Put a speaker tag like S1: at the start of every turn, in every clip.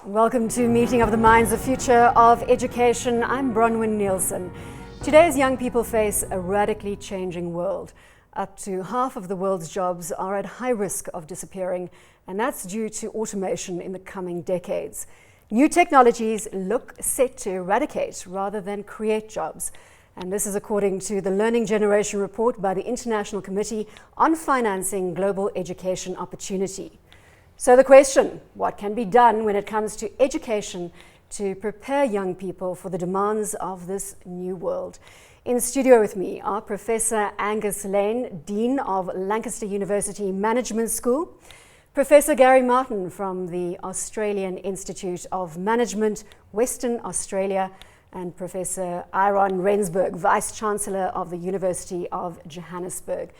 S1: Welcome to Meeting of the Minds, the Future of Education. I'm Bronwyn Nielsen. Today's young people face a radically changing world. Up to half of the world's jobs are at high risk of disappearing, and that's due to automation in the coming decades. New technologies look set to eradicate rather than create jobs. And this is according to the Learning Generation report by the International Committee on Financing Global Education Opportunity. So the question, what can be done when it comes to education to prepare young people for the demands of this new world? In studio with me are Professor Angus Laing, Dean of Lancaster University Management School, Professor Gary Martin from the Australian Institute of Management, Western Australia, and Professor Ihron Rensburg, Vice Chancellor of the University of Johannesburg.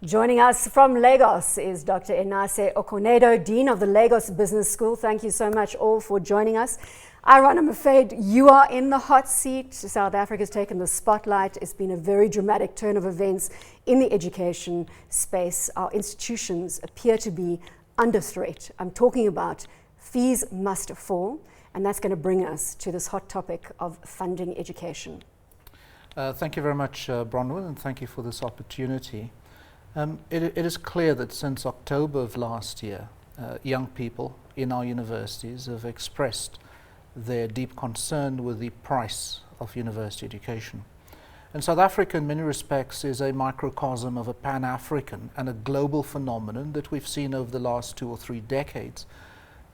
S1: Joining us from Lagos is Dr. Enase Okonedo, Dean of the Lagos Business School. Thank you so much all for joining us. Ihron, I'm afraid you are in the hot seat. South Africa's taken the spotlight. It's been a very dramatic turn of events in the education space. Our institutions appear to be under threat. I'm talking about fees must fall, and that's going to bring us to this hot topic of funding education.
S2: Thank you very much, Bronwyn, and thank you for this opportunity. It is clear that since October of last year, young people in our universities have expressed their deep concern with the price of university education. And South Africa, in many respects, is a microcosm of a Pan-African and a global phenomenon that we've seen over the last 2 or 3 decades,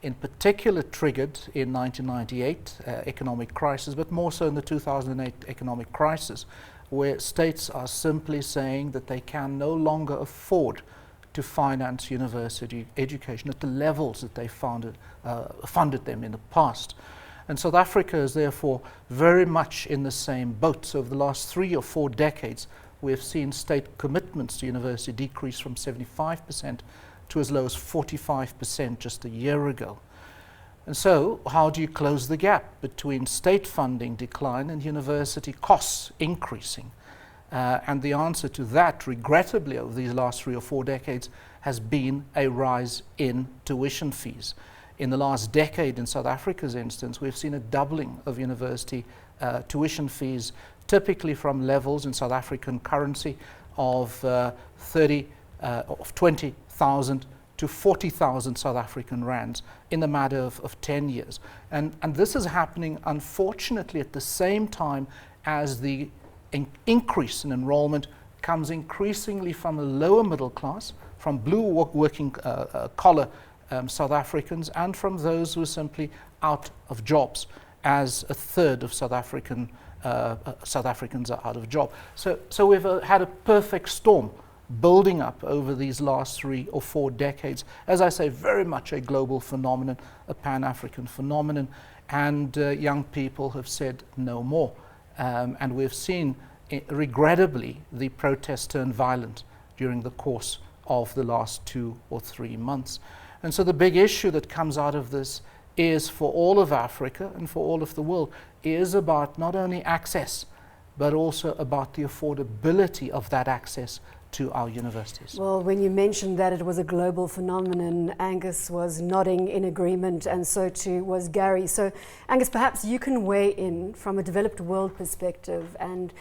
S2: in particular triggered in 1998 economic crisis, but more so in the 2008 economic crisis, where states are simply saying that they can no longer afford to finance university education at the levels that they funded them in the past. And South Africa is therefore very much in the same boat. So over the last 3 or 4 decades, we have seen state commitments to university decrease from 75% to as low as 45% just a year ago. And so, how do you close the gap between state funding decline and university costs increasing? And the answer to that, regrettably, over these last 3 or 4 decades, has been a rise in tuition fees. In the last decade, in South Africa's instance, we've seen a doubling of university tuition fees, typically from levels in South African currency of 20,000 to 40,000 South African rands in the matter of 10 years. And this is happening, unfortunately, at the same time as the increase in enrollment comes increasingly from the lower middle class, from blue working collar South Africans, and from those who are simply out of jobs, as a third of South Africans are out of job. So we've had a perfect storm building up over these last 3 or 4 decades. As I say, very much a global phenomenon, a Pan-African phenomenon, and young people have said no more. And we've seen, regrettably, the protests turn violent during the course of the last 2 or 3 months. And so the big issue that comes out of this is, for all of Africa and for all of the world, is about not only access, but also about the affordability of that access to our universities.
S1: Well, when you mentioned that it was a global phenomenon, Angus was nodding in agreement, and so too was Gary. So, Angus, perhaps you can weigh in from a developed world perspective and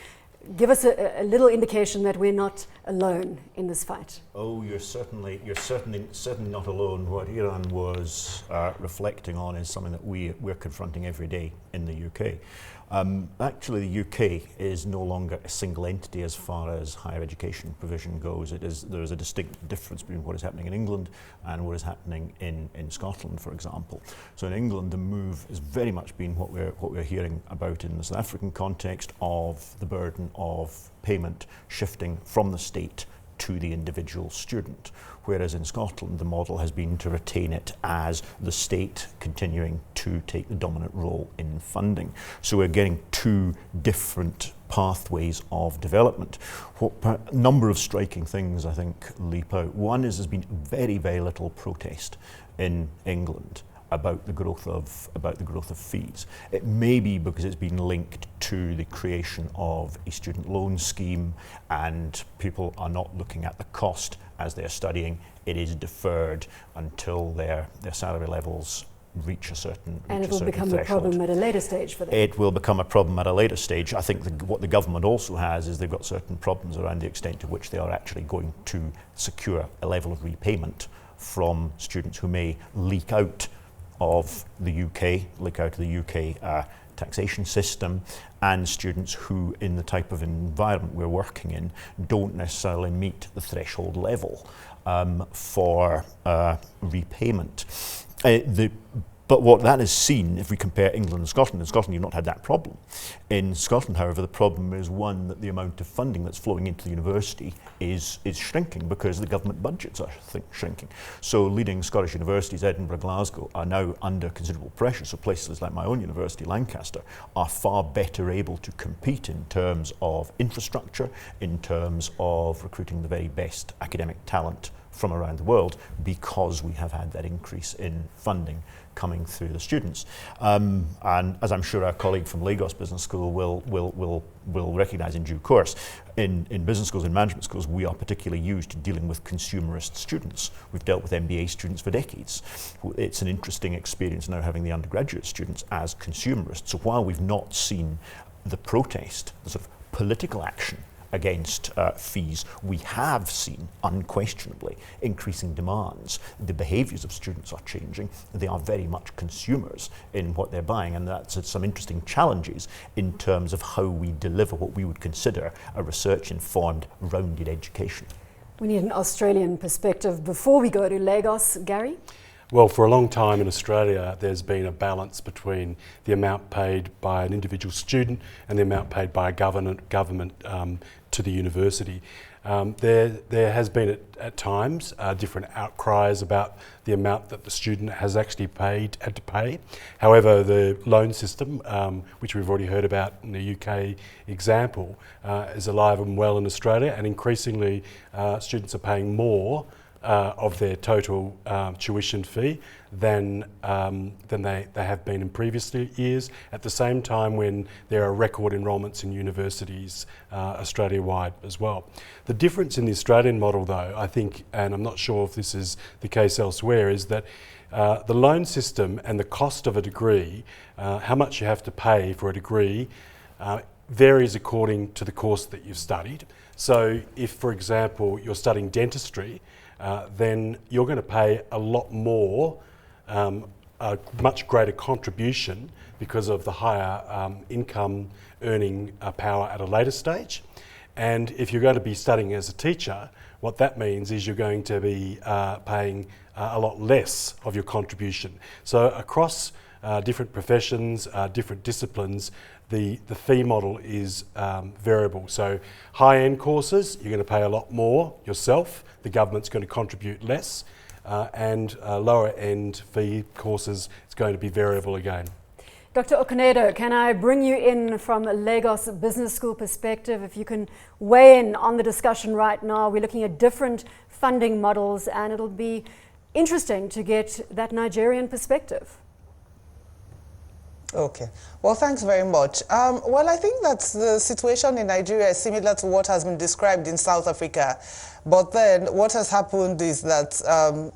S1: give us a little indication that we're not alone in this fight.
S3: Oh, you're certainly not alone. What Ihron was reflecting on is something that we're confronting every day in the UK. Actually, the UK is no longer a single entity as far as higher education provision goes. There is a distinct difference between what is happening in England and what is happening in Scotland, for example. So in England, the move has very much been what we're hearing about in the South African context, of the burden of payment shifting from the state to the individual student, whereas in Scotland the model has been to retain it as the state continuing to take the dominant role in funding. So we're getting 2 different pathways of development. A number of striking things, I think, leap out. One is there's been very, very little protest in England about the growth of fees. It may be because it's been linked to the creation of a student loan scheme, and people are not looking at the cost as they're studying. It is deferred until their salary levels reach a certain
S1: And it will become
S3: threshold.
S1: a problem at a later stage for them.
S3: It will become a problem at a later stage. I think what the government also has is they've got certain problems around the extent to which they are actually going to secure a level of repayment from students who may leak out of the UK taxation system, and students who, in the type of environment we're working in, don't necessarily meet the threshold level for repayment. But what that has seen, if we compare England and Scotland, you've not had that problem. In Scotland, however, the problem is one that the amount of funding that's flowing into the university is shrinking because the government budgets are shrinking. So leading Scottish universities, Edinburgh, Glasgow, are now under considerable pressure. So places like my own university, Lancaster, are far better able to compete in terms of infrastructure, in terms of recruiting the very best academic talent from around the world, because we have had that increase in funding coming through the students. And as I'm sure our colleague from Lagos Business School will recognise in due course, in business schools and management schools, we are particularly used to dealing with consumerist students. We've dealt with MBA students for decades. It's an interesting experience now having the undergraduate students as consumerists. So while we've not seen the protest, the sort of political action against fees, we have seen unquestionably increasing demands. The behaviours of students are changing. They are very much consumers in what they're buying, and that's some interesting challenges in terms of how we deliver what we would consider a research-informed, rounded education.
S1: We need an Australian perspective before we go to Lagos. Gary?
S4: Well, for a long time in Australia, there's been a balance between the amount paid by an individual student and the amount paid by a government to the university. There has been at times different outcries about the amount that the student has actually had to pay. However, the loan system, which we've already heard about in the UK example, is alive and well in Australia, and increasingly students are paying more of their total tuition fee than they have been in previous years, at the same time when there are record enrolments in universities Australia-wide as well. The difference in the Australian model, though, I think, and I'm not sure if this is the case elsewhere, is that the loan system and the cost of a degree, how much you have to pay for a degree, varies according to the course that you've studied. So if, for example, you're studying dentistry, then you're going to pay a lot more, a much greater contribution because of the higher income earning power at a later stage. And if you're going to be studying as a teacher, what that means is you're going to be paying a lot less of your contribution. So across different professions, different disciplines, the fee model is variable. So high-end courses, you're going to pay a lot more yourself. The government's going to contribute less. And lower-end fee courses, it's going to be variable again.
S1: Dr. Okonedo, can I bring you in from a Lagos Business School perspective? If you can weigh in on the discussion right now. We're looking at different funding models, and it'll be interesting to get that Nigerian perspective.
S5: Okay. Well, thanks very much. Well, I think that the situation in Nigeria is similar to what has been described in South Africa. But then what has happened is that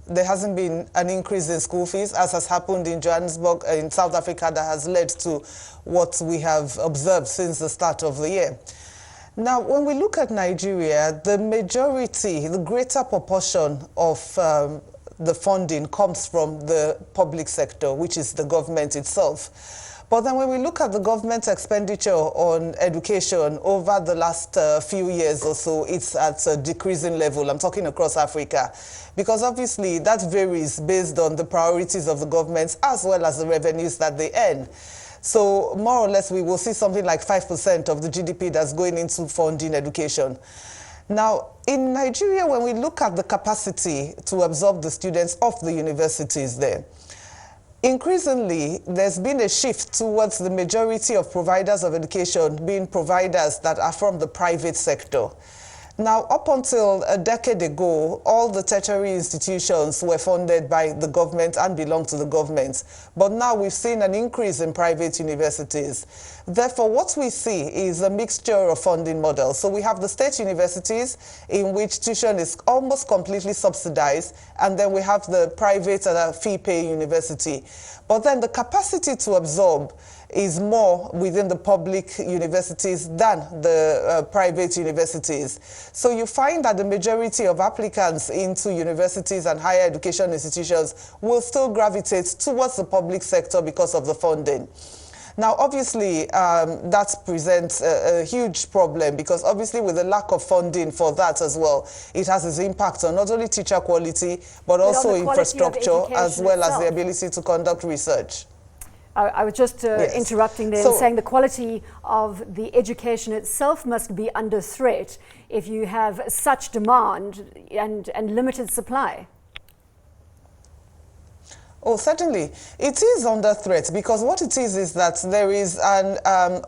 S5: there hasn't been an increase in school fees, as has happened in Johannesburg, in South Africa, that has led to what we have observed since the start of the year. Now, when we look at Nigeria, the majority, the greater proportion of the funding comes from the public sector, which is the government itself. But then when we look at the government expenditure on education over the last few years or so, it's at a decreasing level. I'm talking across Africa, because obviously that varies based on the priorities of the government as well as the revenues that they earn. So more or less, we will see something like 5% of the GDP that's going into funding education. Now, in Nigeria, when we look at the capacity to absorb the students of the universities there, increasingly, there's been a shift towards the majority of providers of education being providers that are from the private sector. Now, up until a decade ago, all the tertiary institutions were funded by the government and belonged to the government. But now we've seen an increase in private universities. Therefore, what we see is a mixture of funding models. So we have the state universities in which tuition is almost completely subsidized, and then we have the private and fee-paying university. But then the capacity to absorb is more within the public universities than the private universities. So you find that the majority of applicants into universities and higher education institutions will still gravitate towards the public sector because of the funding. Now, obviously, that presents a huge problem, because obviously with the lack of funding for that as well, it has its impact on not only teacher quality, but also infrastructure, as well as the ability to conduct research.
S1: I was just interrupting there and saying the quality of the education itself must be under threat if you have such demand and limited supply.
S5: Oh, certainly. It is under threat, because what it is that there is an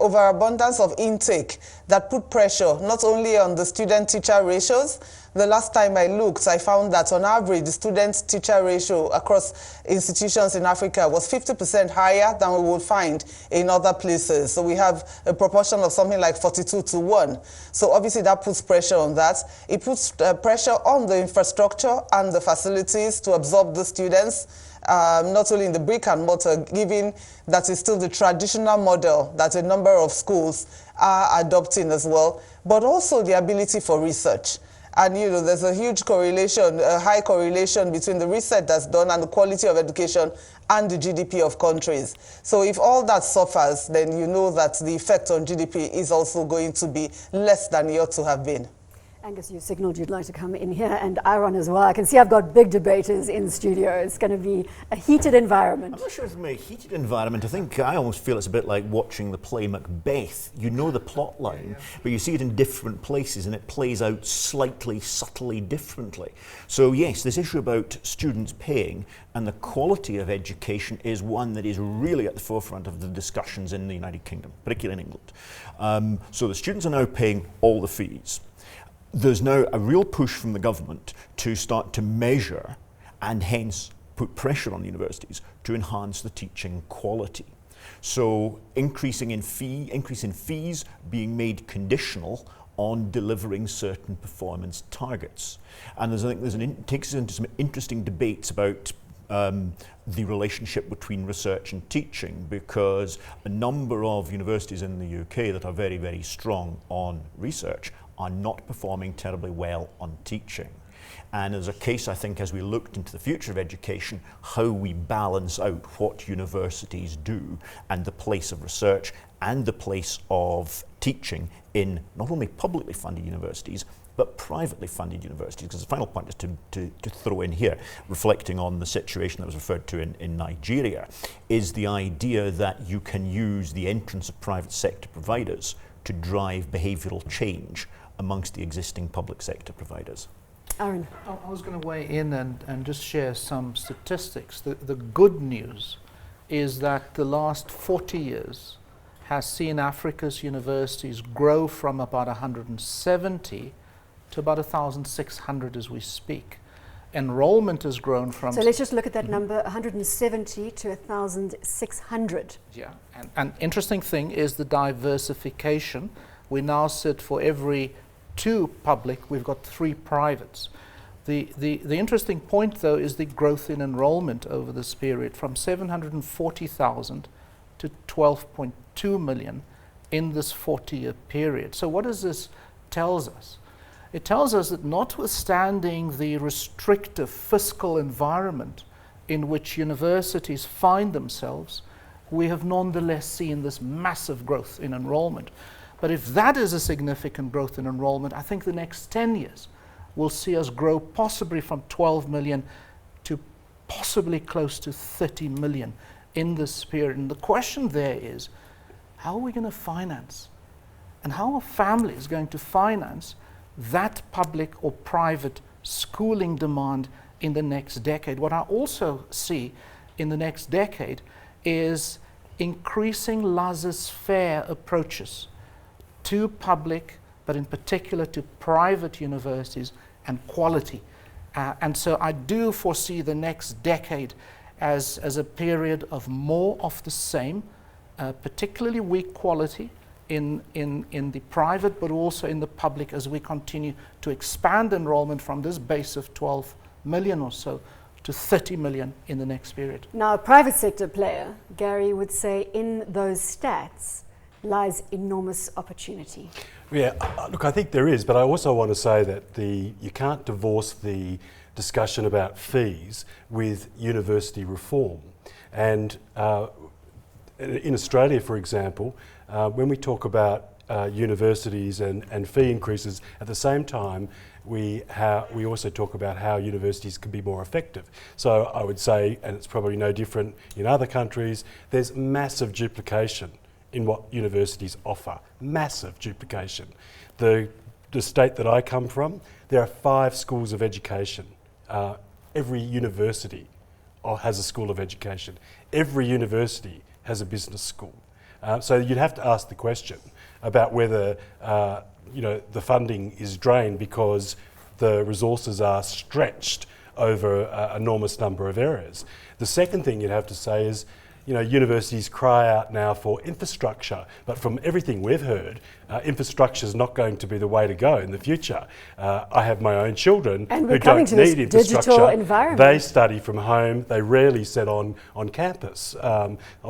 S5: overabundance of intake that put pressure not only on the student-teacher ratios. The last time I looked, I found that on average, the student-teacher ratio across institutions in Africa was 50% higher than we would find in other places. So we have a proportion of something like 42-1. So obviously that puts pressure on that. It puts pressure on the infrastructure and the facilities to absorb the students. Not only in the brick and mortar, given that is still the traditional model that a number of schools are adopting as well, but also the ability for research. And you know, there's a huge correlation, a high correlation between the research that's done and the quality of education and the GDP of countries. So if all that suffers, then you know that the effect on GDP is also going to be less than it ought to have been.
S1: Angus, you signaled you'd like to come in here, and Ihron as well. I can see I've got big debaters in studio. It's going to be a heated environment.
S3: I'm not sure it's going to be a heated environment. I almost feel it's a bit like watching the play Macbeth. You know the plot line, but you see it in different places, and it plays out slightly, subtly differently. So yes, this issue about students paying and the quality of education is one that is really at the forefront of the discussions in the United Kingdom, particularly in England. So the students are now paying all the fees. There's now a real push from the government to start to measure and hence put pressure on the universities to enhance the teaching quality. So increase in fees being made conditional on delivering certain performance targets. And it takes us into some interesting debates about the relationship between research and teaching, because a number of universities in the UK that are very, very strong on research are not performing terribly well on teaching. And there's a case, I think, as we looked into the future of education, how we balance out what universities do and the place of research and the place of teaching in not only publicly funded universities, but privately funded universities. Because the final point is to throw in here, reflecting on the situation that was referred to in Nigeria, is the idea that you can use the entrance of private sector providers to drive behavioural change amongst the existing public sector providers.
S1: Ihron.
S2: I was going to weigh in and just share some statistics. The good news is that the last 40 years has seen Africa's universities grow from about 170 to about 1,600 as we speak. Enrollment has grown from...
S1: So let's just look at that number, 170 to 1,600.
S2: Yeah, and interesting thing is the diversification. We now sit for every 2 public, we've got 3 privates. The interesting point, though, is the growth in enrollment over this period, from 740,000 to 12.2 million in this 40-year period. So what does this tell us? It tells us that notwithstanding the restrictive fiscal environment in which universities find themselves, we have nonetheless seen this massive growth in enrollment. But if that is a significant growth in enrollment, I think the next 10 years will see us grow possibly from 12 million to possibly close to 30 million in this period. And the question there is, how are we going to finance? And how are families going to finance that public or private schooling demand in the next decade? What I also see in the next decade is increasing laissez-faire approaches to public but in particular to private universities and quality. And so I do foresee the next decade as a period of more of the same, particularly weak quality in the private, but also in the public, as we continue to expand enrollment from this base of 12 million or so to 30 million in the next period.
S1: Now, a private sector player, Gary would say, in those stats lies enormous opportunity.
S4: Yeah, look, I think there is, but I also want to say that you can't divorce the discussion about fees with university reform. And in Australia, for example, when we talk about universities and fee increases, at the same time, we also talk about how universities can be more effective. So I would say, and it's probably no different in other countries, there's massive duplication in what universities offer. Massive duplication. The state that I come from, there are 5 schools of education. Every university has a school of education. Every university has a business school. So you'd have to ask the question about whether the funding is drained because the resources are stretched over an enormous number of areas. The second thing you'd have to say is, universities cry out now for infrastructure, but from everything we've heard, infrastructure is not going to be the way to go in the future. I have my own children who don't need infrastructure. They study from home. They rarely set campus,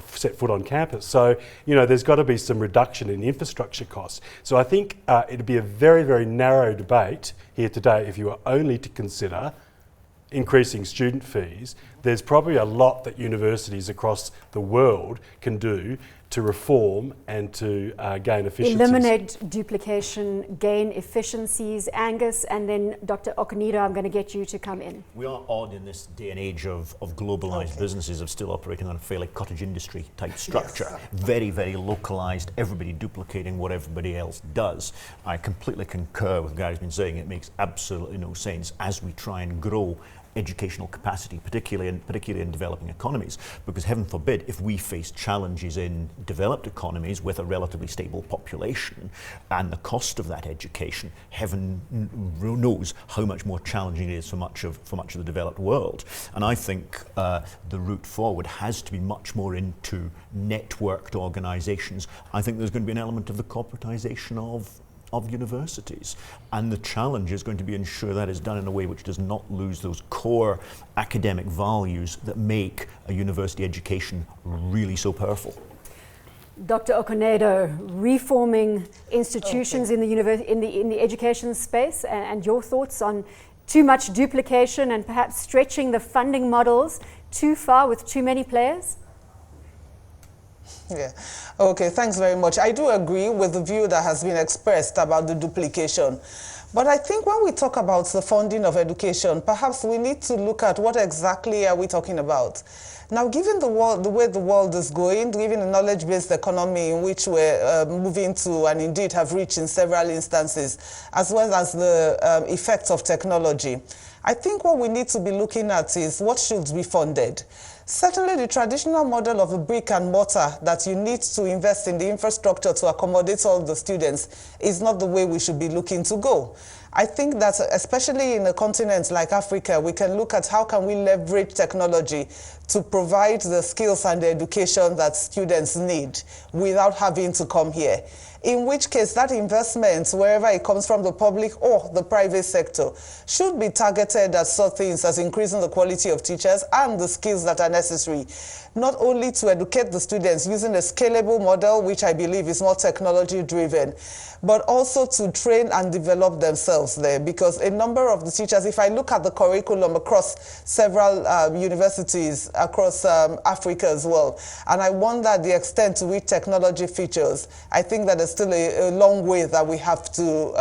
S4: set foot on campus. So, there's got to be some reduction in infrastructure costs. So I think it'd be a very, very narrow debate here today if you were only to consider increasing student fees. There's probably a lot that universities across the world can do to reform and to gain efficiencies.
S1: Eliminate duplication, gain efficiencies. Angus, and then Dr. Okonedo, I'm going to get you to come in.
S3: We are odd in this day and age of globalised businesses of still operating on a fairly cottage industry type structure. Yes. Very, very localised, everybody duplicating what everybody else does. I completely concur with what Gary's been saying. It makes absolutely no sense as we try and grow educational capacity, particularly in developing economies, because heaven forbid if we face challenges in developed economies with a relatively stable population and the cost of that education, heaven knows how much more challenging it is for much of the developed world. And I think the route forward has to be much more into networked organisations. I think there's going to be an element of the corporatisation of universities, and the challenge is going to be ensure that is done in a way which does not lose those core academic values that make a university education really so powerful.
S1: Dr. Okonedo, reforming institutions in the education space, and your thoughts on too much duplication and perhaps stretching the funding models too far with too many players?
S5: Yeah. Okay, thanks very much. I do agree with the view that has been expressed about the duplication. But I think when we talk about the funding of education, perhaps we need to look at what exactly are we talking about. Now, given the way the world is going, given the knowledge-based economy in which we're moving to and indeed have reached in several instances, as well as the effects of technology, I think what we need to be looking at is what should be funded. Certainly the traditional model of a brick and mortar that you need to invest in the infrastructure to accommodate all the students is not the way we should be looking to go. I think that especially in a continent like Africa, we can look at how can we leverage technology to provide the skills and the education that students need without having to come here. In which case that investment, wherever it comes from, the public or the private sector, should be targeted at such things as increasing the quality of teachers and the skills that are necessary, not only to educate the students using a scalable model, which I believe is more technology driven, but also to train and develop themselves there, because a number of the teachers, if I look at the curriculum across several universities across Africa as well, and I wonder the extent to which technology features, I think that there's still a long way that we have to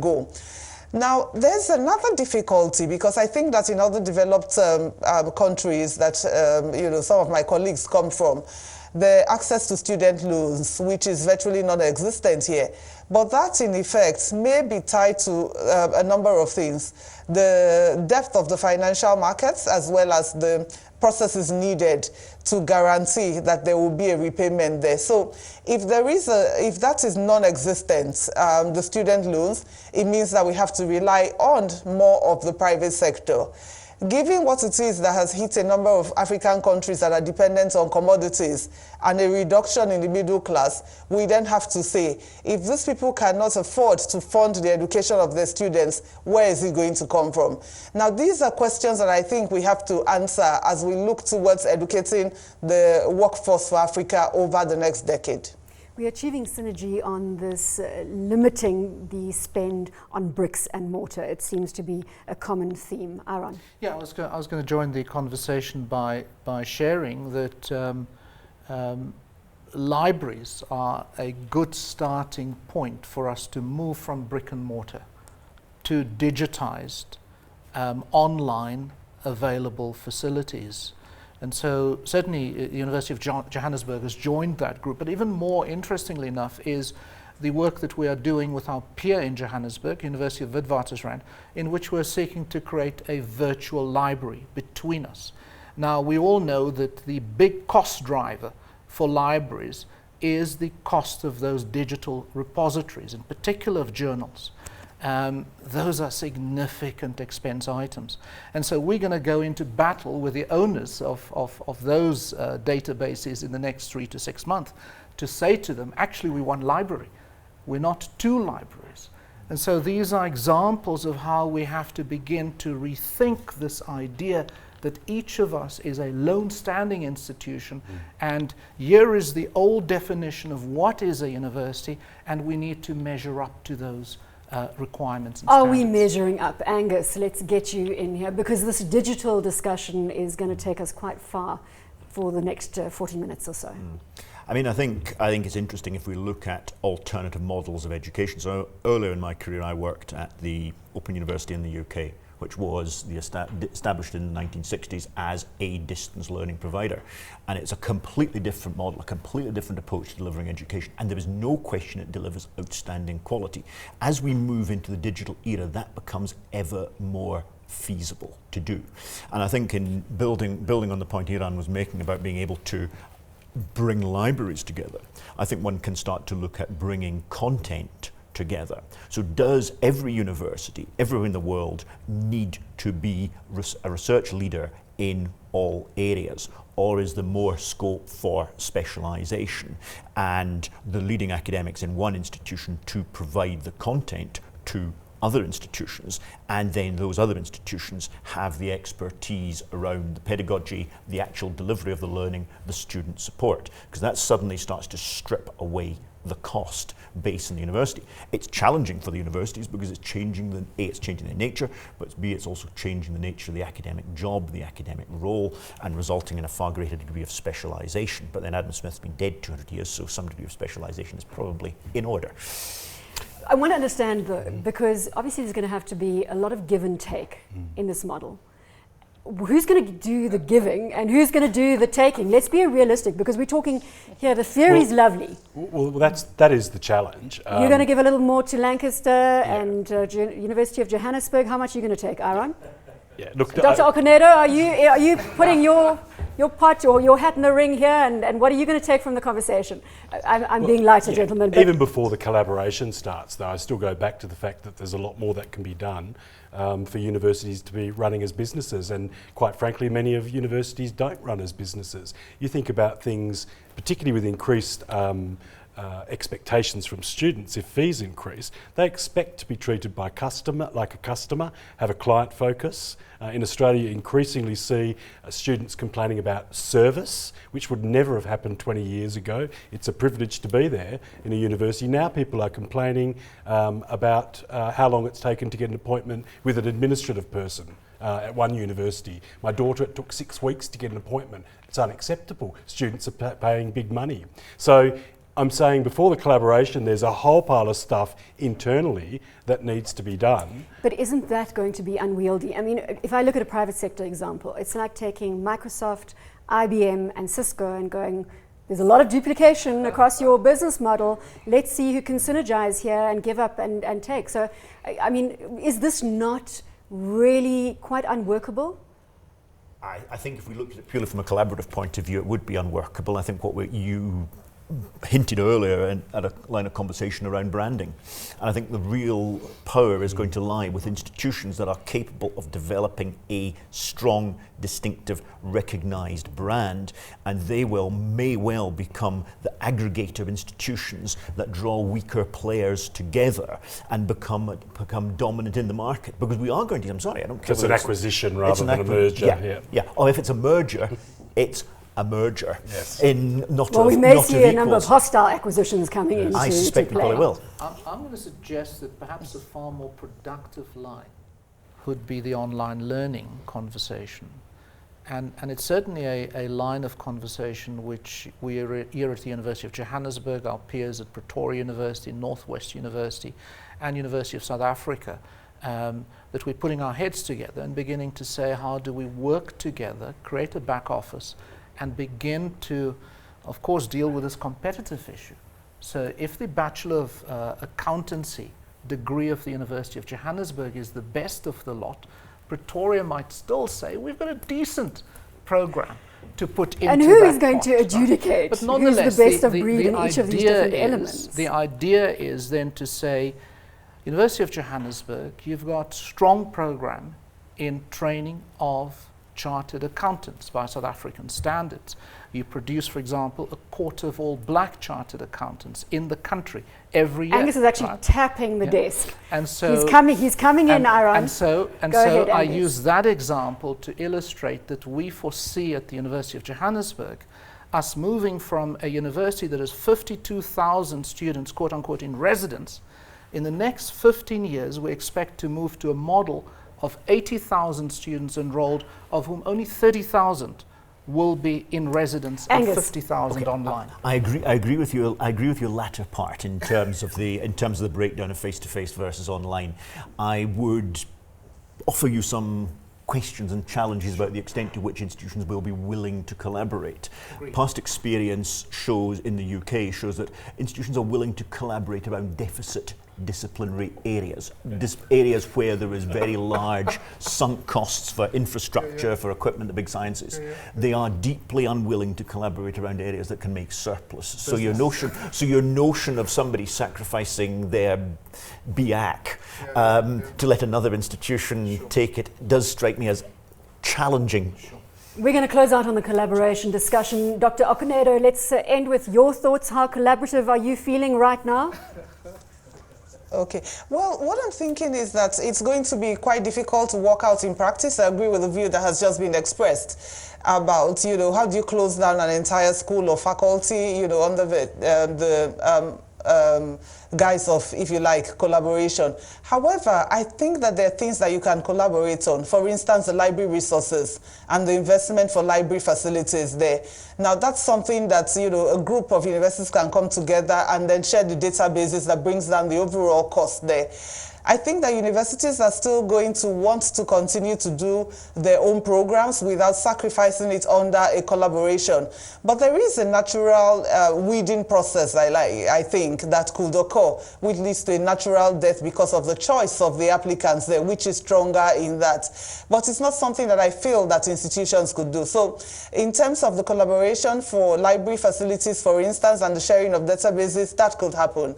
S5: go. Now, there's another difficulty, because I think that in other developed countries that some of my colleagues come from, the access to student loans, which is virtually non-existent here. But that, in effect, may be tied to a number of things. The depth of the financial markets, as well as the processes needed to guarantee that there will be a repayment there. So if that is non-existent, the student loans, it means that we have to rely on more of the private sector. Given what it is that has hit a number of African countries that are dependent on commodities and a reduction in the middle class, we then have to say, if these people cannot afford to fund the education of their students, where is it going to come from? Now, these are questions that I think we have to answer as we look towards educating the workforce for Africa over the next decade.
S1: We're achieving synergy on this limiting the spend on bricks and mortar. It seems to be a common theme. Ihron?
S2: Yeah, I was going to join the conversation by sharing that libraries are a good starting point for us to move from brick and mortar to digitized, online available facilities. And so certainly the University of Johannesburg has joined that group. But even more interestingly enough is the work that we are doing with our peer in Johannesburg, University of Witwatersrand, in which we're seeking to create a virtual library between us. Now, we all know that the big cost driver for libraries is the cost of those digital repositories, in particular of journals. Those are significant expense items. And so we're going to go into battle with the owners of those databases in the next 3 to 6 months to say to them, actually, we want library. We're not two libraries. And so these are examples of how we have to begin to rethink this idea that each of us is a lone standing institution, and here is the old definition of what is a university, and we need to measure up to those requirements and
S1: Are
S2: standards.
S1: we measuring up? Angus, let's get you in here, because this digital discussion is going to take us quite far for the next 40 minutes or so.
S3: I mean, I think it's interesting if we look at alternative models of education. So earlier in my career, I worked at the Open University in the UK, which was established in the 1960s as a distance learning provider. And it's a completely different model, a completely different approach to delivering education. And there is no question it delivers outstanding quality. As we move into the digital era, that becomes ever more feasible to do. And I think in building on the point Ihron was making about being able to bring libraries together, I think one can start to look at bringing content together. So does every university, everywhere in the world, need to be a research leader in all areas? Or is there more scope for specialization and the leading academics in one institution to provide the content to other institutions, and then those other institutions have the expertise around the pedagogy, the actual delivery of the learning, the student support? Because that suddenly starts to strip away the cost base in the university. It's challenging for the universities because it's changing it's changing their nature, but B, it's also changing the nature of the academic job, the academic role, and resulting in a far greater degree of specialization. But then Adam Smith's been dead 200 years, so some degree of specialization is probably in order.
S1: I want to understand though, because obviously there's going to have to be a lot of give and take in this model. Who's going to do the giving and who's going to do the taking? Let's be realistic, because we're talking here, the theory's lovely.
S4: Well, that is the challenge.
S1: You're going to give a little more to Lancaster and University of Johannesburg. How much are you going to take, Ihron?
S4: Yeah, look,
S1: Dr. Okonedo, are you putting your pot or your hat in the ring here, and what are you going to take from the conversation? I'm being lighter, gentlemen. But
S4: even before the collaboration starts, though, I still go back to the fact that there's a lot more that can be done for universities to be running as businesses, and quite frankly, many of universities don't run as businesses. You think about things, particularly with increased expectations from students. If fees increase, they expect to be treated like a customer, have a client focus. In Australia, you increasingly see students complaining about service, which would never have happened 20 years ago. It's a privilege to be there in a university. Now people are complaining about how long it's taken to get an appointment with an administrative person. At one university, my daughter, it took 6 weeks to get an appointment. It's unacceptable. Students are paying big money. So I'm saying before the collaboration, there's a whole pile of stuff internally that needs to be done.
S1: But isn't that going to be unwieldy? I mean, if I look at a private sector example, it's like taking Microsoft, IBM and Cisco and going, there's a lot of duplication across your business model. Let's see who can synergize here and give up and take. So, I mean, is this not really quite unworkable?
S3: I think if we looked at it purely from a collaborative point of view, it would be unworkable. I think what you hinted earlier at a line of conversation around branding. And I think the real power is going to lie with institutions that are capable of developing a strong, distinctive, recognised brand, and they may well become the aggregator institutions that draw weaker players together and become dominant in the market. Because we are going to, I'm sorry, I don't care.
S4: It's an acquisition rather than a merger.
S3: Yeah. Or if it's a merger, it's a merger.
S4: Yes.
S1: We may see a number of hostile acquisitions coming in.
S3: I suspect we probably will.
S2: I'm going to suggest that perhaps a far more productive line could be the online learning conversation. And it's certainly a line of conversation which we are here at the University of Johannesburg, our peers at Pretoria University, Northwest University, and University of South Africa, that we're putting our heads together and beginning to say, how do we work together, create a back office, and begin to, of course, deal with this competitive issue. So if the Bachelor of Accountancy degree of the University of Johannesburg is the best of the lot, Pretoria might still say, we've got a decent program to put into
S1: and who
S2: that
S1: is going
S2: pot,
S1: to adjudicate
S2: But nonetheless,
S1: who's the best of breed in each of these different elements?
S2: The idea is then to say, University of Johannesburg, you've got strong program in training of chartered accountants by South African standards. You produce, for example, a quarter of all black chartered accountants in the country every year.
S1: Angus is actually tapping the desk.
S2: And so
S1: he's coming in, Ihron.
S2: And so I use that example to illustrate that we foresee at the University of Johannesburg us moving from a university that has 52,000 students, quote unquote, in residence. In the next 15 years, we expect to move to a model of 80,000 students enrolled, of whom only 30,000 will be in residence and 50,000 online.
S3: I agree with you. I agree with your latter part in terms of the breakdown of face-to-face versus online. I would offer you some questions and challenges about the extent to which institutions will be willing to collaborate.
S2: Agreed.
S3: Past experience in the UK shows that institutions are willing to collaborate around deficit disciplinary areas, areas where there is very large sunk costs for infrastructure, for equipment, the big sciences. They are deeply unwilling to collaborate around areas that can make surplus. So your notion of somebody sacrificing their BAC to let another institution take it does strike me as challenging.
S1: We're going to close out on the collaboration discussion. Dr. Okonedo, let's end with your thoughts. How collaborative are you feeling right now?
S5: Okay. Well, what I'm thinking is that it's going to be quite difficult to work out in practice. I agree with the view that has just been expressed about, how do you close down an entire school or faculty, under the guise of, if you like, collaboration. However, I think that there are things that you can collaborate on. For instance, the library resources and the investment for library facilities there. Now, that's something that, a group of universities can come together and then share the databases that brings down the overall cost there. I think that universities are still going to want to continue to do their own programs without sacrificing it under a collaboration. But there is a natural weeding process, I think, that could occur, which leads to a natural death because of the choice of the applicants there, which is stronger in that. But it's not something that I feel that institutions could do. So in terms of the collaboration for library facilities, for instance, and the sharing of databases, that could happen.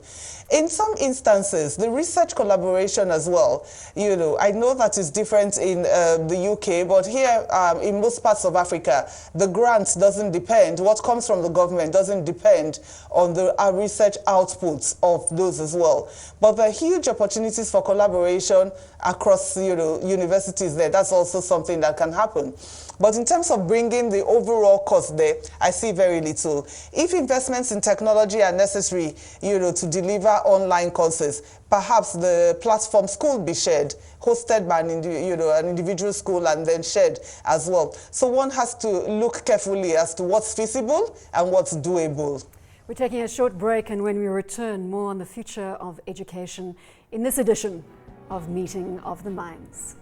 S5: In some instances, the research collaboration as well, I know that is different in the UK, but here in most parts of Africa, the grant doesn't depend, what comes from the government doesn't depend on the research outputs of those as well. But there are huge opportunities for collaboration across universities there. That's also something that can happen. But in terms of bringing the overall cost there, I see very little. If investments in technology are necessary, to deliver online courses, perhaps the platforms could be shared, hosted by an individual school and then shared as well. So one has to look carefully as to what's feasible and what's doable.
S1: We're taking a short break, and when we return, more on the future of education in this edition of Meeting of the Minds.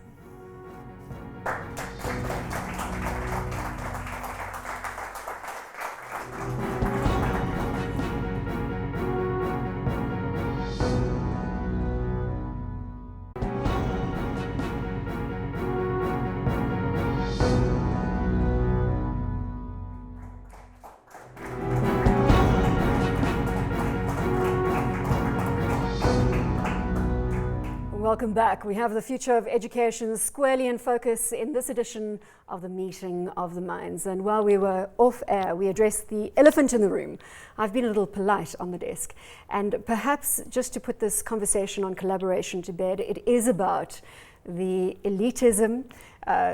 S1: Welcome back. We have the future of education squarely in focus in this edition of the Meeting of the Minds. And while we were off air, we addressed the elephant in the room. I've been a little polite on the desk. And perhaps just to put this conversation on collaboration to bed, it is about the elitism,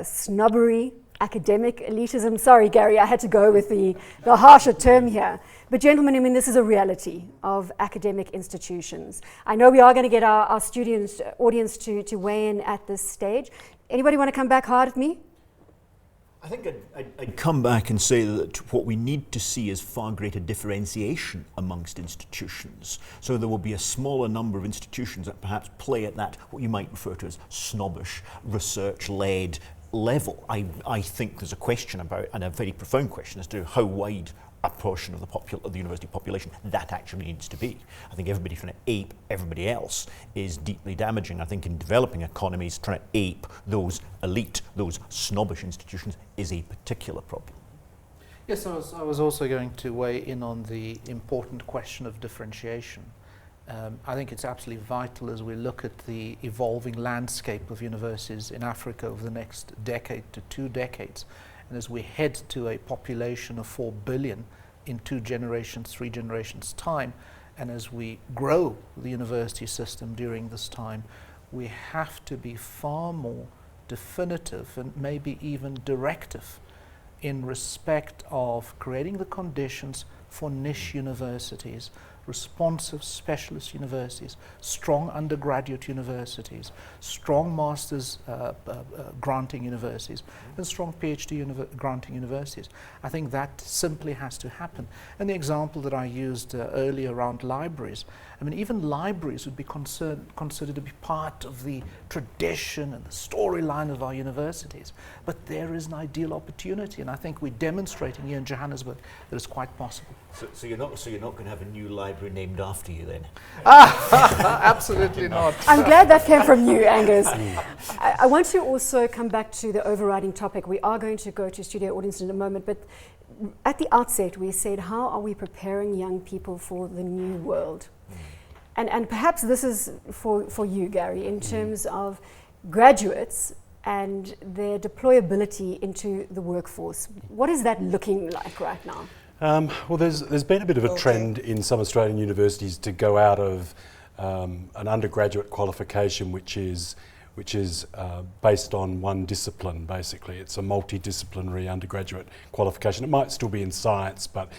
S1: snobbery, academic elitism. Sorry, Gary, I had to go with the harsher term here. But gentlemen, I mean, this is a reality of academic institutions. I know we are going to get our audience to weigh in at this stage. Anybody want to come back hard at me?
S3: I think I'd come back and say that what we need to see is far greater differentiation amongst institutions. So there will be a smaller number of institutions that perhaps play at that, what you might refer to as snobbish, research-led level. I think there's a question about, and a very profound question as to how wide a portion of the university population that actually needs to be. I think everybody trying to ape everybody else is deeply damaging. I think in developing economies, trying to ape those elite, those snobbish institutions is a particular problem.
S2: Yes, I was also going to weigh in on the important question of differentiation. I think it's absolutely vital as we look at the evolving landscape of universities in Africa over the next decade to 2 decades. And as we head to a population of 4 billion in 2 generations, 3 generations' time, and as we grow the university system during this time, we have to be far more definitive and maybe even directive in respect of creating the conditions for niche universities, responsive specialist universities, strong undergraduate universities, strong master's granting universities, and strong PhD granting universities. I think that simply has to happen. And the example that I used earlier around libraries, I mean, even libraries would be considered to be part of the tradition and the storyline of our universities. But there is an ideal opportunity, and I think we're demonstrating here in Johannesburg that it's quite possible.
S3: So you're not going to have a new library named after you then?
S2: Absolutely not.
S1: I'm glad that came from you, Angus. I want to also come back to the overriding topic. We are going to go to studio audience in a moment, but at the outset we said, how are we preparing young people for the new world? And perhaps this is for you, Gary, in terms of graduates and their deployability into the workforce. What is that looking like right now?
S4: Well, there's been a bit of a trend in some Australian universities to go out of an undergraduate qualification which is based on one discipline, basically. It's a multidisciplinary undergraduate qualification. It might still be in science, but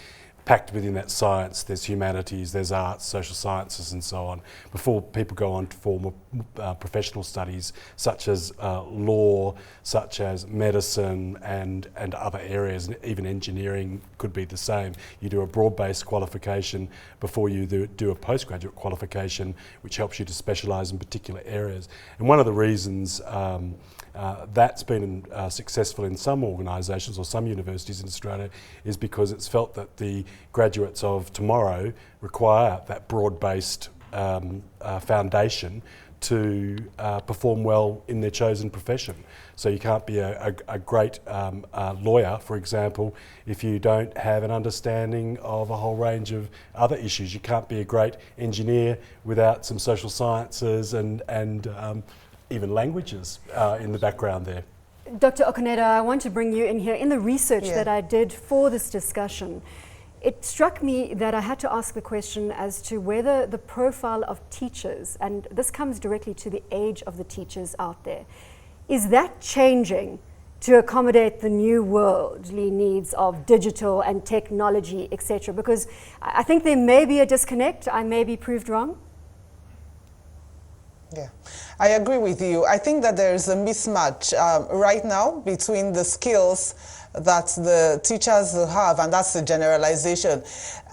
S4: packed within that science, there's humanities, there's arts, social sciences and so on, before people go on to form professional studies such as law, such as medicine and other areas, and even engineering could be the same. You do a broad-based qualification before you do a postgraduate qualification which helps you to specialise in particular areas. And one of the reasons that's been successful in some organisations or some universities in Australia is because it's felt that the graduates of tomorrow require that broad-based foundation to perform well in their chosen profession. So you can't be a great lawyer, for example, if you don't have an understanding of a whole range of other issues. You can't be a great engineer without some social sciences and even languages in the background there.
S1: Dr. Okonedo, I want to bring you in here. In the research that I did for this discussion, it struck me that I had to ask the question as to whether the profile of teachers, and this comes directly to the age of the teachers out there, is that changing to accommodate the new worldly needs of digital and technology, etc.? Because I think there may be a disconnect. I may be proved wrong.
S5: Yeah, I agree with you. I think that there is a mismatch right now between the skills that the teachers have, and that's the generalization,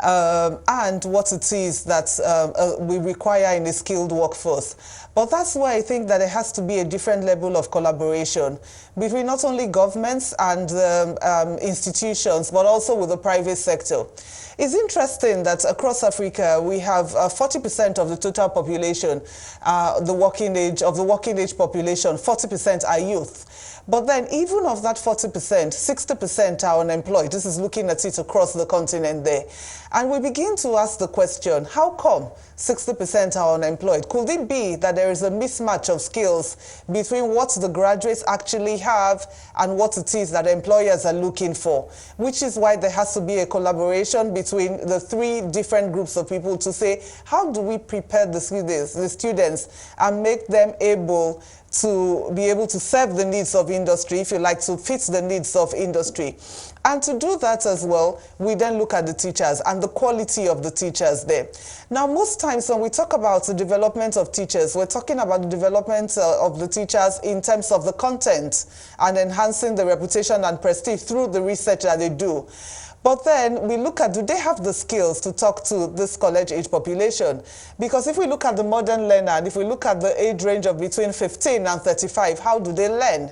S5: and what it is that we require in a skilled workforce. But that's why I think that there has to be a different level of collaboration between not only governments and institutions, but also with the private sector. It's interesting that across Africa, we have 40% of the total population, the working age population, 40% are youth. But then even of that 40%, 60% are unemployed. This is looking at it across the continent there. And we begin to ask the question, how come 60% are unemployed? Could it be that there is a mismatch of skills between what the graduates actually have and what it is that employers are looking for? Which is why there has to be a collaboration between the three different groups of people to say, how do we prepare the students and make them able to be able to serve the needs of industry, if you like, to fit the needs of industry. And to do that as well, we then look at the teachers and the quality of the teachers there. Now, most times when we talk about the development of teachers, we're talking about the development of the teachers in terms of the content and enhancing the reputation and prestige through the research that they do. But then we look at, do they have the skills to talk to this college age population? Because if we look at the modern learner, and if we look at the age range of between 15 and 35, how do they learn?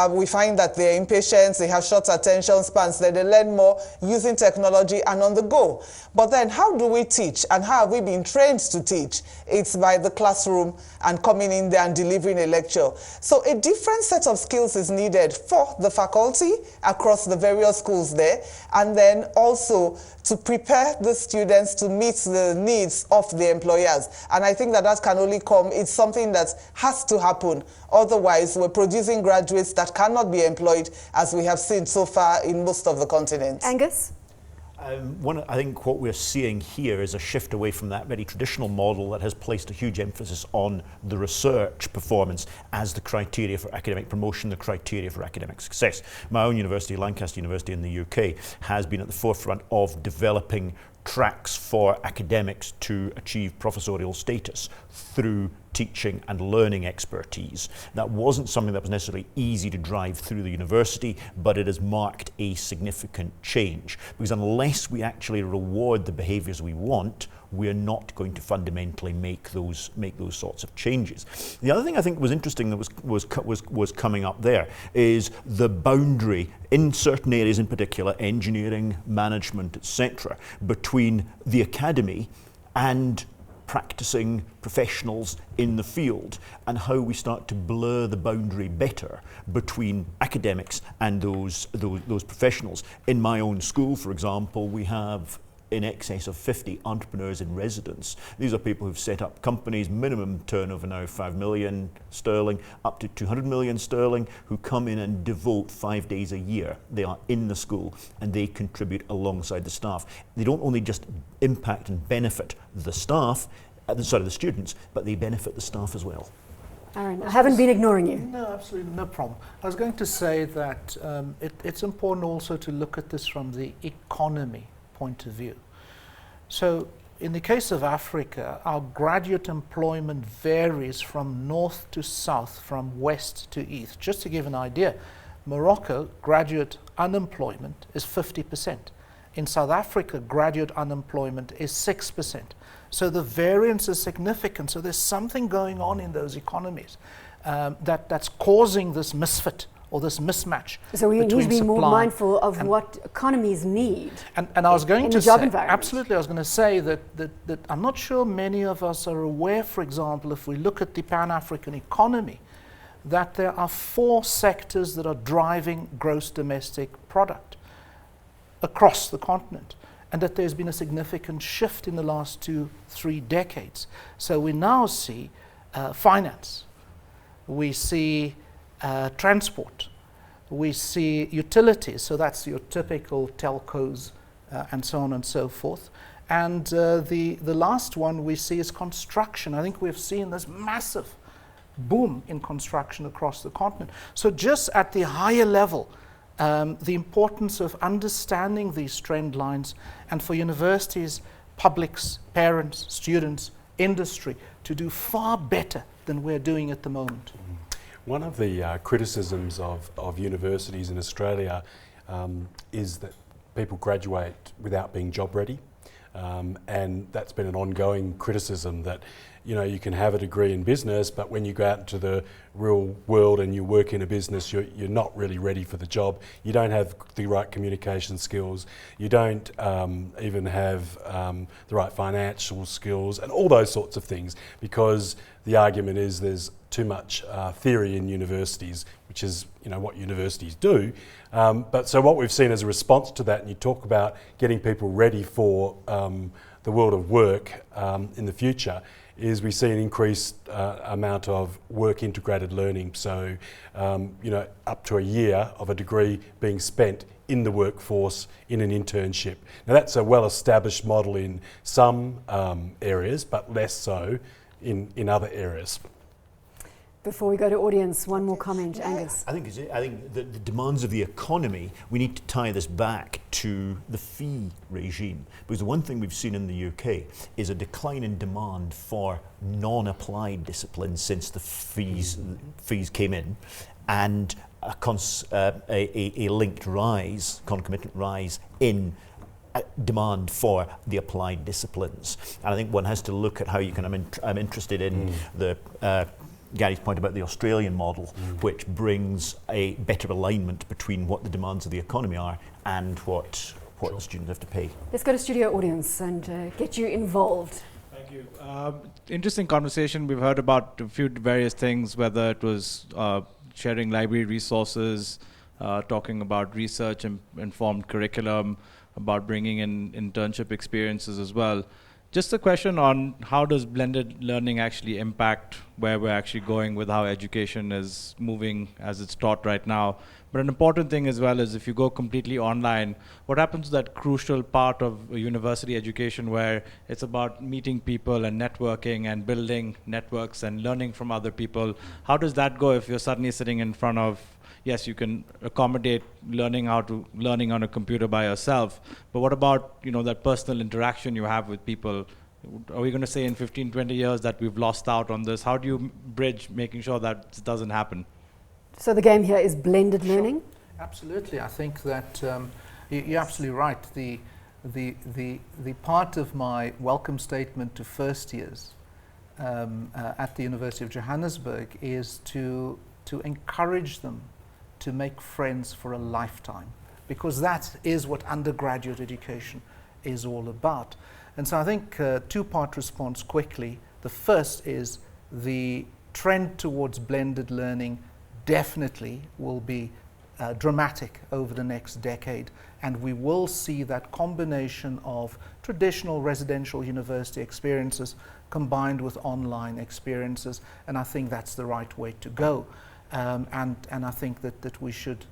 S5: We find that they're impatient, they have short attention spans, that they learn more using technology and on the go. But then how do we teach, and how have we been trained to teach? It's by the classroom and coming in there and delivering a lecture. So a different set of skills is needed for the faculty across the various schools there, and then also to prepare the students to meet the needs of the employers. And I think that that can only come, it's something that has to happen. Otherwise, we're producing graduates that cannot be employed, as we have seen so far in most of the continent.
S1: Angus?
S3: I think what we're seeing here is a shift away from that very traditional model that has placed a huge emphasis on the research performance as the criteria for academic promotion, the criteria for academic success. My own university, Lancaster University in the UK, has been at the forefront of developing tracks for academics to achieve professorial status through teaching and learning expertise. That wasn't something that was necessarily easy to drive through the university, but it has marked a significant change. Because unless we actually reward the behaviours we want, we're not going to fundamentally make those sorts of changes. The other thing I think was interesting that was coming up there is the boundary in certain areas, in particular engineering, management, etc., between the academy and practicing professionals in the field, and how we start to blur the boundary better between academics and those professionals. In my own school, for example, we have in excess of 50 entrepreneurs in residence. These are people who've set up companies, minimum turnover now 5 million sterling, up to 200 million sterling, who come in and devote 5 days a year. They are in the school and they contribute alongside the staff. They don't only just impact and benefit the staff, the students, but they benefit the staff as well.
S1: Ihron, I haven't been ignoring you.
S2: No, absolutely, no problem. I was going to say that it's important also to look at this from the economy point of view. So in the case of Africa, our graduate employment varies from north to south, from west to east. Just to give an idea, Morocco, graduate unemployment is 50%. In South Africa, graduate unemployment is 6%. So the variance is significant. So there's something going on in those economies that's causing this misfit or this mismatch.
S1: So we need to be more mindful of what economies need.
S2: And I was going to say,
S1: absolutely,
S2: I was going to say that I'm not sure many of us are aware, for example, if we look at the Pan-African economy, that there are 4 sectors that are driving gross domestic product across the continent, and that there's been a significant shift in the last 2-3 decades. So we now see finance, we see transport, we see utilities, so that's your typical telcos and so on and so forth. And the last one we see is construction. I think we've seen this massive boom in construction across the continent. So just at the higher level, the importance of understanding these trend lines, and for universities, publics, parents, students, industry to do far better than we're doing at the moment.
S4: One of the criticisms of universities in Australia is that people graduate without being job ready, and that's been an ongoing criticism that, you know, you can have a degree in business, but when you go out into the real world and you work in a business, you're not really ready for the job. You don't have the right communication skills. You don't even have the right financial skills and all those sorts of things, because the argument is there's too much theory in universities, which is what universities do. But so what we've seen as a response to that, and you talk about getting people ready for the world of work in the future, is we see an increased amount of work integrated learning. So, up to a year of a degree being spent in the workforce in an internship. Now that's a well-established model in some areas, but less so in other areas.
S1: Before we go to audience, one more comment, Angus.
S3: I think the demands of the economy, we need to tie this back to the fee regime. Because the one thing we've seen in the UK is a decline in demand for non-applied disciplines since the fees came in, and a linked rise, concomitant rise in demand for the applied disciplines. And I think one has to look at how you can, I'm interested in the Gary's point about the Australian model, which brings a better alignment between what the demands of the economy are and what the students have to pay.
S1: Let's go to studio audience and get you involved.
S6: Thank you. Interesting conversation. We've heard about a few various things, whether it was sharing library resources, talking about research-informed curriculum, about bringing in internship experiences as well. Just a question on how does blended learning actually impact where we're actually going with how education is moving as it's taught right now. But an important thing as well is if you go completely online, what happens to that crucial part of a university education where it's about meeting people and networking and building networks and learning from other people? How does that go if you're suddenly sitting in front of, yes, you can accommodate learning on a computer by yourself, but what about that personal interaction you have with people? Are we going to say in 15, 20 years that we've lost out on this? How do you bridge making sure that this doesn't happen?
S1: So the game here is blended learning?
S2: Absolutely. I think that you're absolutely right. The part of my welcome statement to first years at the University of Johannesburg is to encourage them to make friends for a lifetime, because that is what undergraduate education is all about. And so I think two-part response quickly. The first is the trend towards blended learning definitely will be dramatic over the next decade, and we will see that combination of traditional residential university experiences combined with online experiences, and I think that's the right way to go. And I think that we should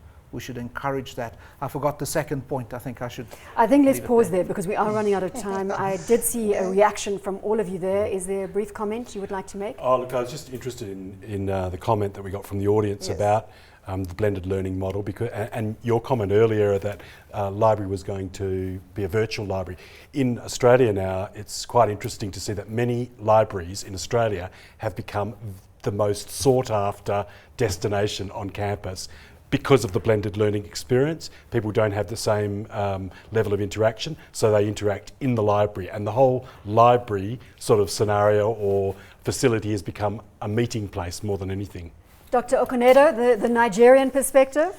S2: encourage that. I forgot the second point. I think let's pause there because we are running out of time. I did see a reaction from all of you there. Is there a brief comment you would like to make?
S4: Oh, look, I was just interested in the comment that we got from the audience about the blended learning model, because and your comment earlier that library was going to be a virtual library. In Australia now, it's quite interesting to see that many libraries in Australia have become the most sought after destination on campus because of the blended learning experience. People don't have the same level of interaction, so they interact in the library, and the whole library sort of scenario or facility has become a meeting place more than anything.
S1: Dr. Okonedo, the Nigerian perspective?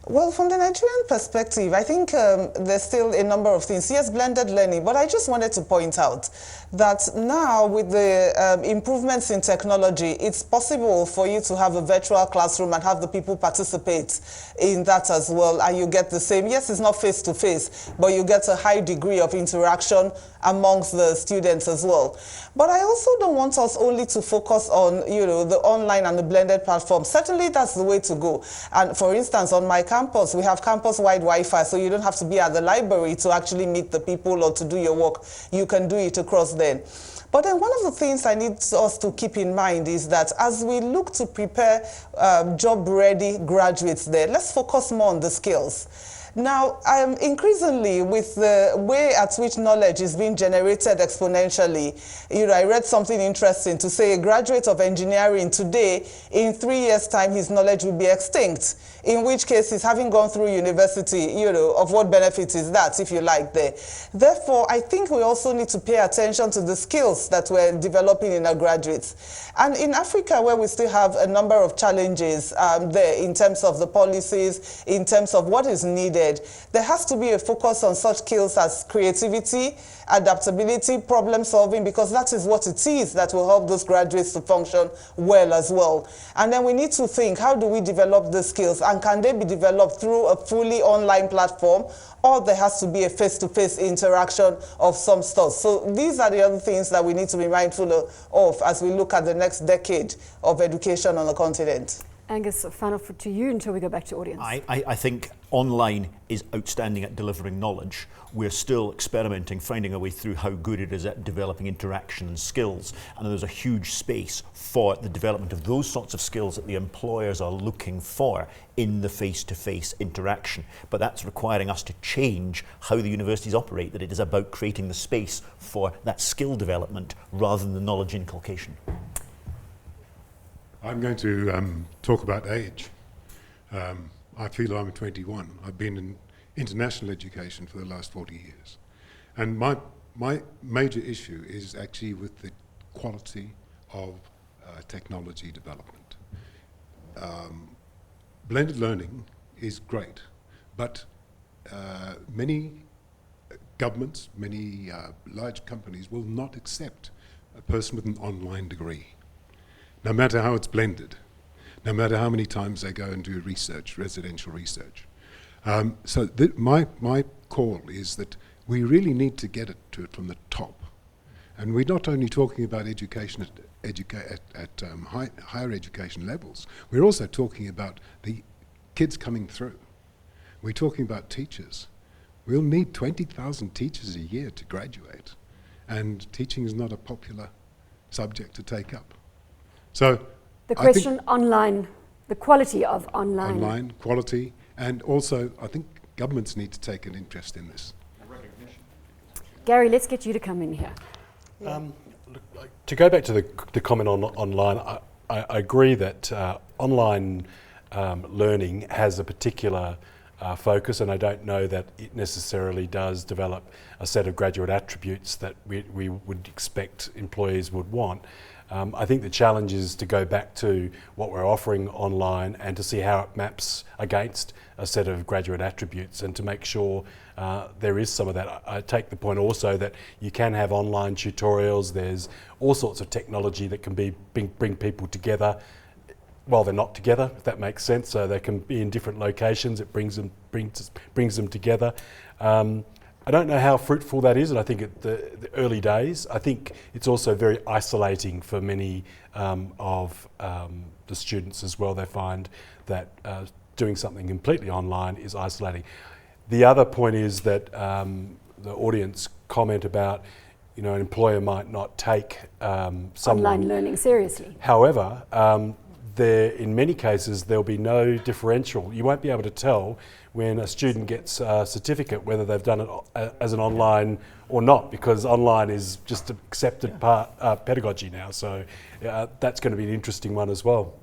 S5: Well, from the Nigerian perspective, I think there's still a number of things. Yes, blended learning, but I just wanted to point out that now with the improvements in technology, it's possible for you to have a virtual classroom and have the people participate in that as well, and you get the same, yes, it's not face-to-face, but you get a high degree of interaction amongst the students as well. But I also don't want us only to focus on, the online and the blended platform. Certainly that's the way to go. And for instance, on my campus, we have campus-wide Wi-Fi, so you don't have to be at the library to actually meet the people or to do your work. You can do it across then. But then one of the things I need us to keep in mind is that as we look to prepare job-ready graduates there, let's focus more on the skills. Now, increasingly, with the way at which knowledge is being generated exponentially, I read something interesting to say a graduate of engineering today, in 3 years' time, his knowledge will be extinct, in which case he's having gone through university, of what benefit is that, if you like, there. Therefore, I think we also need to pay attention to the skills that we're developing in our graduates. And in Africa, where we still have a number of challenges there in terms of the policies, in terms of what is needed, needed, there has to be a focus on such skills as creativity, adaptability, problem solving, because that is what it is that will help those graduates to function well as well. And then we need to think, how do we develop the skills, and can they be developed through a fully online platform, or there has to be a face-to-face interaction of some sort. So these are the other things that we need to be mindful of as we look at the next decade of education on the continent.
S1: Angus, final to you until we go back to audience.
S3: I think online is outstanding at delivering knowledge. We're still experimenting, finding our way through how good it is at developing interaction and skills. And there's a huge space for the development of those sorts of skills that the employers are looking for in the face-to-face interaction. But that's requiring us to change how the universities operate, that it is about creating the space for that skill development rather than the knowledge inculcation.
S7: I'm going to talk about age. I feel I'm 21. I've been in international education for the last 40 years. And my major issue is actually with the quality of technology development. Blended learning is great, but many governments, many large companies will not accept a person with an online degree, no matter how it's blended, no matter how many times they go and do research, residential research. So my call is that we really need to get to it from the top. And we're not only talking about education at higher education levels, we're also talking about the kids coming through. We're talking about teachers. We'll need 20,000 teachers a year to graduate, and teaching is not a popular subject to take up. So
S1: the question online, the quality of online.
S7: Online, quality, and also I think governments need to take an interest in this.
S1: Gary, let's get you to come in here.
S4: To go back to the comment on online, I agree that online learning has a particular focus, and I don't know that it necessarily does develop a set of graduate attributes that we would expect employees would want. I think the challenge is to go back to what we're offering online and to see how it maps against a set of graduate attributes, and to make sure there is some of that. I take the point also that you can have online tutorials. There's all sorts of technology that can bring people together while they're not together, if that makes sense. So they can be in different locations. It brings them together. I don't know how fruitful that is, and I think at the early days, I think it's also very isolating for many of the students as well. They find that doing something completely online is isolating. The other point is that the audience comment about, an employer might not take someone
S1: online learning seriously.
S4: However, in many cases there'll be no differential. You won't be able to tell when a student gets a certificate whether they've done it as an online or not, because online is just accepted pedagogy now. So that's going to be an interesting one as well.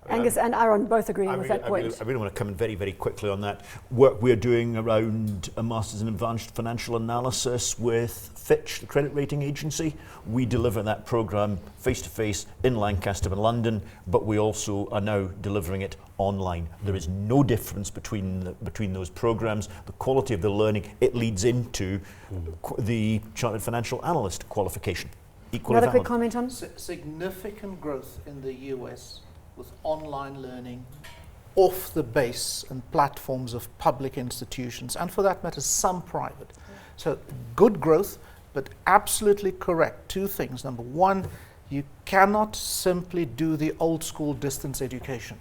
S1: Angus and Ihron both agreeing with that point.
S3: I really want to come in very, very quickly on that. Work we're doing around a Masters in Advanced Financial Analysis with Fitch, the credit rating agency. We deliver that programme face-to-face in Lancaster and London, but we also are now delivering it online. There is no difference between those programmes. The quality of the learning, it leads into the Chartered Financial Analyst qualification.
S1: Another quick comment on?
S2: Significant growth in the US with online learning off the base and platforms of public institutions, and for that matter some private. So good growth, but absolutely correct. Two things. Number one, you cannot simply do the old school distance education.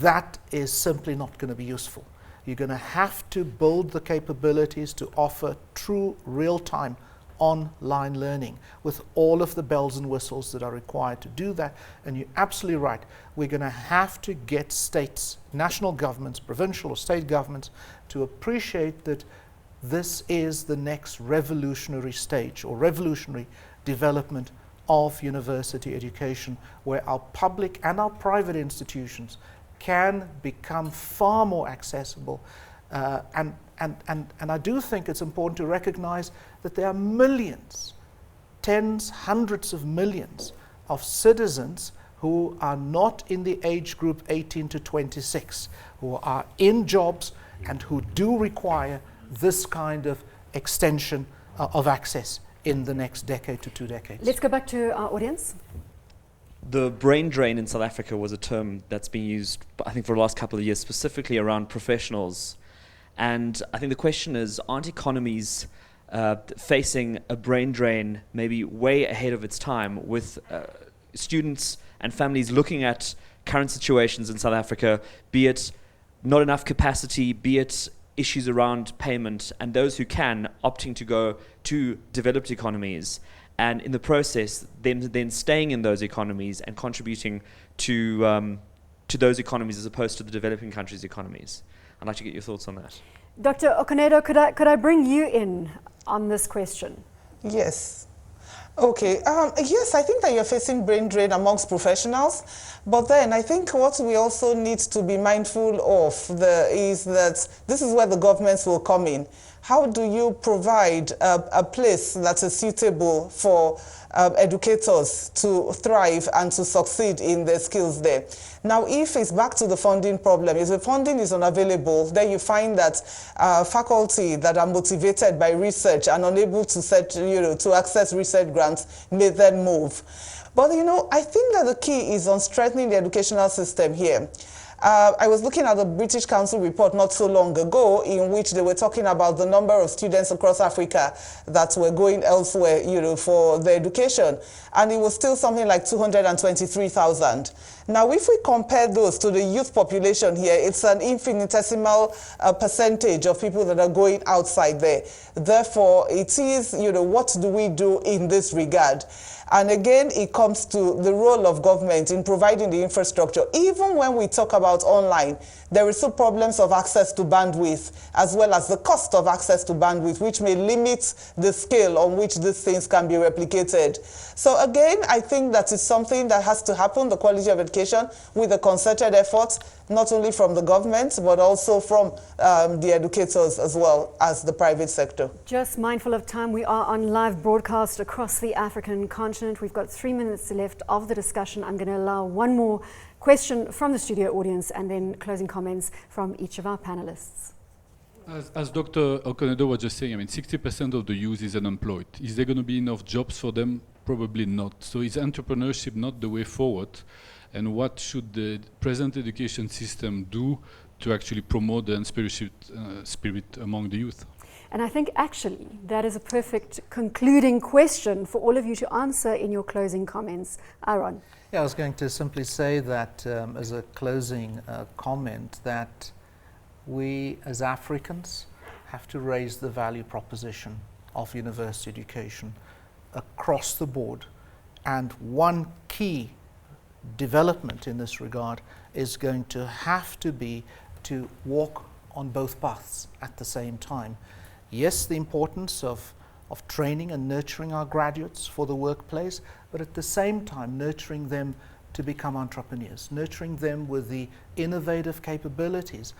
S2: That is simply not going to be useful. You're going to have to build the capabilities to offer true real-time online learning with all of the bells and whistles that are required to do that. And you're absolutely right. We're going to have to get states, national governments, provincial or state governments to appreciate that this is the next revolutionary stage or revolutionary development of university education, where our public and our private institutions can become far more accessible. And I do think it's important to recognize that there are millions, tens, hundreds of millions of citizens who are not in the age group 18 to 26, who are in jobs and who do require this kind of extension of access in the next decade to 2 decades.
S1: Let's go back to our audience.
S8: The brain drain in South Africa was a term that's been used, I think, for the last couple of years, specifically around professionals. And I think the question is, aren't economies facing a brain drain maybe way ahead of its time, with students and families looking at current situations in South Africa, be it not enough capacity, be it issues around payment, and those who can opting to go to developed economies, and in the process then staying in those economies and contributing to those economies as opposed to the developing countries' economies. I'd like to get your thoughts on that.
S1: Dr. Okonedo, could I bring you in on this question?
S5: Yes. Okay. Yes, I think that you're facing brain drain amongst professionals, but then I think what we also need to be mindful of is that this is where the governments will come in. How do you provide a place that is suitable for educators to thrive and to succeed in their skills there? Now, if it's back to the funding problem, if the funding is unavailable, then you find that faculty that are motivated by research and unable to to access research grants may then move. But I think that the key is on strengthening the educational system here. I was looking at the British Council report not so long ago, in which they were talking about the number of students across Africa that were going elsewhere, for their education, and it was still something like 223,000. Now, if we compare those to the youth population here, it's an infinitesimal percentage of people that are going outside there. Therefore, it is, what do we do in this regard? And again, it comes to the role of government in providing the infrastructure. Even when we talk about online, there are still problems of access to bandwidth, as well as the cost of access to bandwidth, which may limit the scale on which these things can be replicated. So again, I think that is something that has to happen, the quality of education, with a concerted effort, not only from the government, but also from the educators as well as the private sector.
S1: Just mindful of time, we are on live broadcast across the African continent. We've got 3 minutes left of the discussion. I'm going to allow one more question from the studio audience and then closing comments from each of our panelists.
S9: As Dr. Okonedo was just saying, 60% of the youth is unemployed. Is there going to be enough jobs for them? Probably not. So is entrepreneurship not the way forward? And what should the present education system do to actually promote the entrepreneurship spirit among the youth?
S1: And I think actually that is a perfect concluding question for all of you to answer in your closing comments. Ihron.
S2: Yeah, I was going to simply say that as a closing comment, that we as Africans have to raise the value proposition of university education across the board. And one key development in this regard is going to have to be to walk on both paths at the same time. Yes, the importance of training and nurturing our graduates for the workplace, but at the same time nurturing them to become entrepreneurs, nurturing them with the innovative capabilities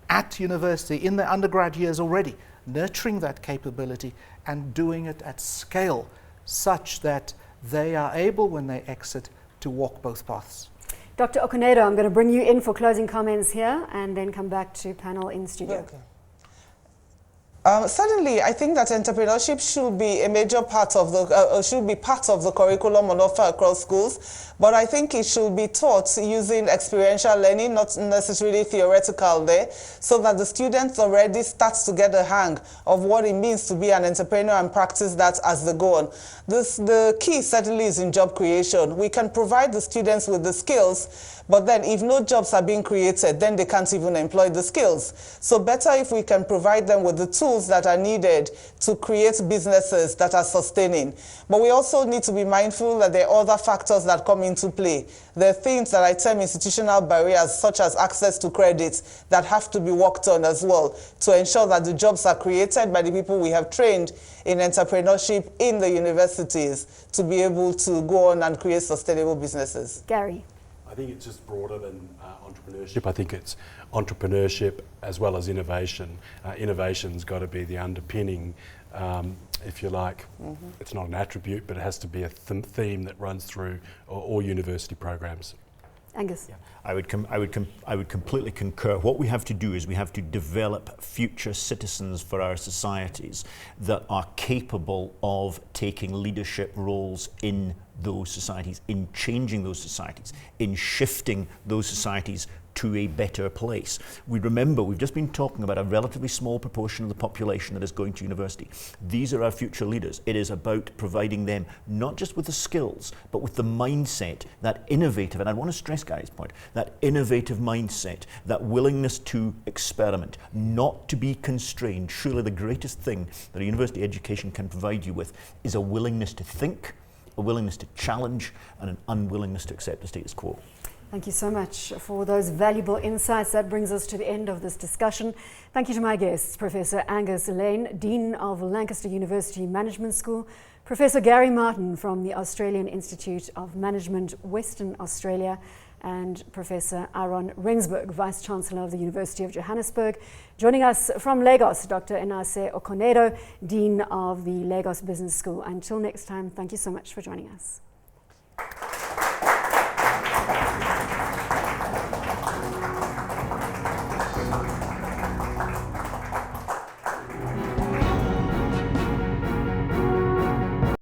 S2: at university, in their undergrad years already, nurturing that capability and doing it at scale such that they are able, when they exit, to walk both paths.
S1: Dr. Okonedo, I'm going to bring you in for closing comments here and then come back to panel in studio.
S5: Okay. Certainly, I think that entrepreneurship should be a major part of the curriculum on offer across schools, but I think it should be taught using experiential learning, not necessarily theoretical there, so that the students already start to get a hang of what it means to be an entrepreneur and practice that as they go on. The key certainly is in job creation. We can provide the students with the skills, but then if no jobs are being created, then they can't even employ the skills. So better if we can provide them with the tools that are needed to create businesses that are sustaining. But we also need to be mindful that there are other factors that come into play. There are things that I term institutional barriers, such as access to credit, that have to be worked on as well to ensure that the jobs are created by the people we have trained in entrepreneurship in the universities to be able to go on and create sustainable businesses.
S1: Gary.
S4: I think it's just broader than entrepreneurship. I think it's entrepreneurship as well as innovation. Innovation's got to be the underpinning, if you like. Mm-hmm. It's not an attribute, but it has to be a theme that runs through all university programs.
S1: Angus.
S3: Yeah, I would completely concur. What we have to do is we have to develop future citizens for our societies that are capable of taking leadership roles in those societies, in changing those societies, in shifting those societies to a better place. We remember, we've just been talking about a relatively small proportion of the population that is going to university. These are our future leaders. It is about providing them not just with the skills, but with the mindset, that innovative, and I want to stress Gary's point, that innovative mindset, that willingness to experiment, not to be constrained. Surely the greatest thing that a university education can provide you with is a willingness to think, a willingness to challenge, and an unwillingness to accept the status quo.
S1: Thank you so much for those valuable insights. That brings us to the end of this discussion. Thank you to my guests, Professor Angus Laing, Dean of Lancaster University Management School, Professor Gary Martin from the Australian Institute of Management, Western Australia, and Professor Ihron Rensburg, Vice Chancellor of the University of Johannesburg. Joining us from Lagos, Dr. Enase Okonedo, Dean of the Lagos Business School. Until next time, thank you so much for joining us.